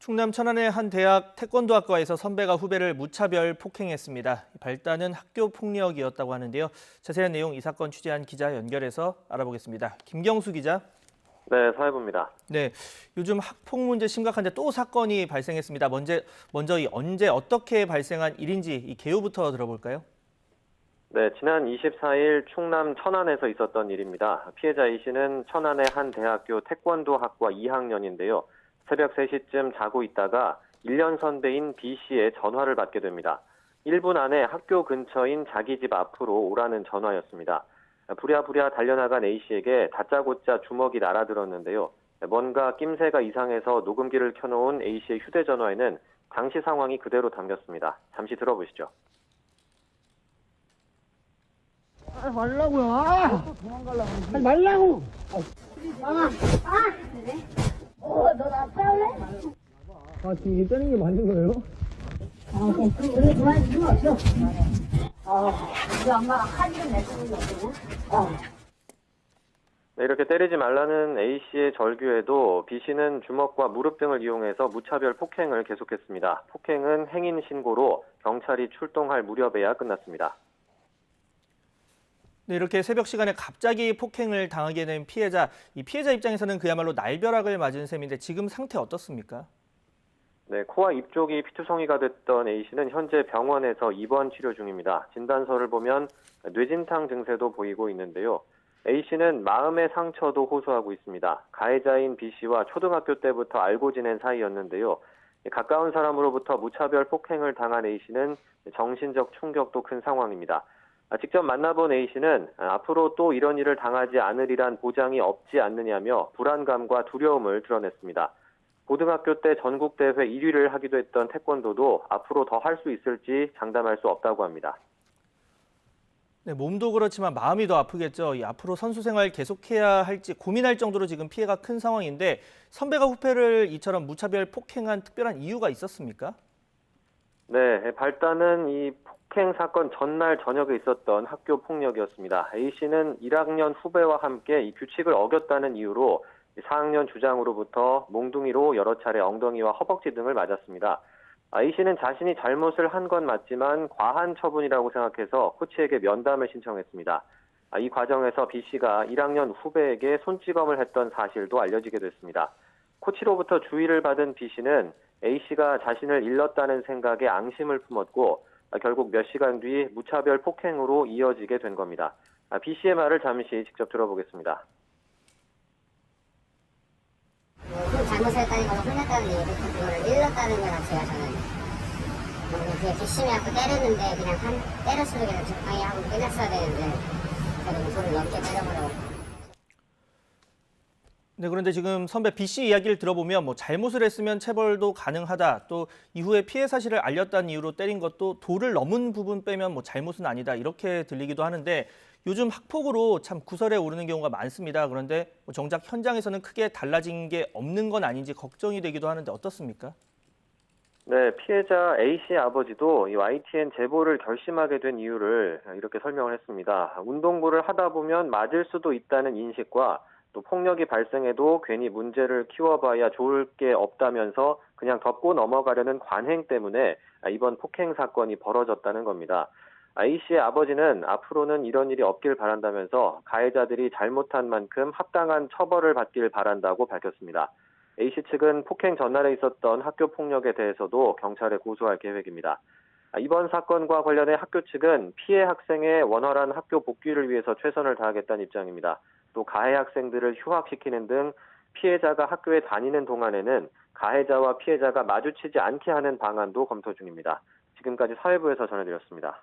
충남 천안의 한 대학 태권도학과에서 선배가 후배를 무차별 폭행했습니다. 발단은 학교 폭력이었다고 하는데요. 자세한 내용 이 사건 취재한 기자 연결해서 알아보겠습니다. 김경수 기자. 네, 사회부입니다. 네, 요즘 학폭 문제 심각한데 또 사건이 발생했습니다. 먼저 언제 어떻게 발생한 일인지 이 개요부터 들어볼까요? 네, 지난 24일 충남 천안에서 있었던 일입니다. 피해자 A 씨는 천안의 한 대학교 태권도학과 2학년인데요. 새벽 3시쯤 자고 있다가 1년 선배인 B 씨의 전화를 받게 됩니다. 1분 안에 학교 근처인 자기 집 앞으로 오라는 전화였습니다. 부랴부랴 달려나간 A 씨에게 다짜고짜 주먹이 날아들었는데요. 뭔가 낌새가 이상해서 녹음기를 켜놓은 A 씨의 휴대전화에는 당시 상황이 그대로 담겼습니다. 잠시 들어보시죠. 하지 말라고요. 또 도망가려고. 하지 말라고. 그래? 너 나 싸울래? 아, 지금 이 때리는 게 맞는 거예요? 그럼 우리 좋아해 주면 없어. 우리 엄마가 카드를 내주는 거고. 네, 이렇게 때리지 말라는 A 씨의 절규에도 B 씨는 주먹과 무릎 등을 이용해서 무차별 폭행을 계속했습니다. 폭행은 행인 신고로 경찰이 출동할 무렵에야 끝났습니다. 네, 이렇게 새벽 시간에 갑자기 폭행을 당하게 된 피해자, 이 피해자 입장에서는 그야말로 날벼락을 맞은 셈인데 지금 상태 어떻습니까? 네, 코와 입 쪽이 피투성이가 됐던 A 씨는 현재 병원에서 입원 치료 중입니다. 진단서를 보면 뇌진탕 증세도 보이고 있는데요. A 씨는 마음의 상처도 호소하고 있습니다. 가해자인 B 씨와 초등학교 때부터 알고 지낸 사이였는데요. 가까운 사람으로부터 무차별 폭행을 당한 A 씨는 정신적 충격도 큰 상황입니다. 직접 만나본 A 씨는 앞으로 또 이런 일을 당하지 않으리란 보장이 없지 않느냐며 불안감과 두려움을 드러냈습니다. 고등학교 때 전국대회 1위를 하기도 했던 태권도도 앞으로 더 할 수 있을지 장담할 수 없다고 합니다. 네, 몸도 그렇지만 마음이 더 아프겠죠. 이 앞으로 선수 생활 계속해야 할지 고민할 정도로 지금 피해가 큰 상황인데 선배가 후배를 이처럼 무차별 폭행한 특별한 이유가 있었습니까? 네, 발단은 이 폭행 사건 전날 저녁에 있었던 학교 폭력이었습니다. A 씨는 1학년 후배와 함께 이 규칙을 어겼다는 이유로 4학년 주장으로부터 몽둥이로 여러 차례 엉덩이와 허벅지 등을 맞았습니다. A 씨는 자신이 잘못을 한 건 맞지만 과한 처분이라고 생각해서 코치에게 면담을 신청했습니다. 이 과정에서 B 씨가 1학년 후배에게 손찌검을 했던 사실도 알려지게 됐습니다. 코치로부터 주의를 받은 B 씨는 A 씨가 자신을 일렀다는 생각에 앙심을 품었고 결국 몇 시간 뒤 무차별 폭행으로 이어지게 된 겁니다. B 씨의 말을 잠시 직접 들어보겠습니다. 잘못했다는 거는 혼냈다는 얘기도 그거를 일렀다는 것 자체가 저는 그게 뒷심이라고 때렸는데 그냥 때렸으면 그냥 적당히 하고 끝냈어야 되는데 저도 손을 넘게 때려버려고. 네, 그런데 지금 선배 B 씨 이야기를 들어보면 잘못을 했으면 체벌도 가능하다. 또 이후에 피해 사실을 알렸다는 이유로 때린 것도 도를 넘은 부분 빼면 잘못은 아니다. 이렇게 들리기도 하는데 요즘 학폭으로 참 구설에 오르는 경우가 많습니다. 그런데 정작 현장에서는 크게 달라진 게 없는 건 아닌지 걱정이 되기도 하는데 어떻습니까? 네, 피해자 A 씨 아버지도 이 YTN 제보를 결심하게 된 이유를 이렇게 설명을 했습니다. 운동부를 하다 보면 맞을 수도 있다는 인식과 또 폭력이 발생해도 괜히 문제를 키워봐야 좋을 게 없다면서 그냥 덮고 넘어가려는 관행 때문에 이번 폭행 사건이 벌어졌다는 겁니다. A 씨의 아버지는 앞으로는 이런 일이 없길 바란다면서 가해자들이 잘못한 만큼 합당한 처벌을 받길 바란다고 밝혔습니다. A 씨 측은 폭행 전날에 있었던 학교 폭력에 대해서도 경찰에 고소할 계획입니다. 이번 사건과 관련해 학교 측은 피해 학생의 원활한 학교 복귀를 위해서 최선을 다하겠다는 입장입니다. 또 가해 학생들을 휴학시키는 등 피해자가 학교에 다니는 동안에는 가해자와 피해자가 마주치지 않게 하는 방안도 검토 중입니다. 지금까지 사회부에서 전해드렸습니다.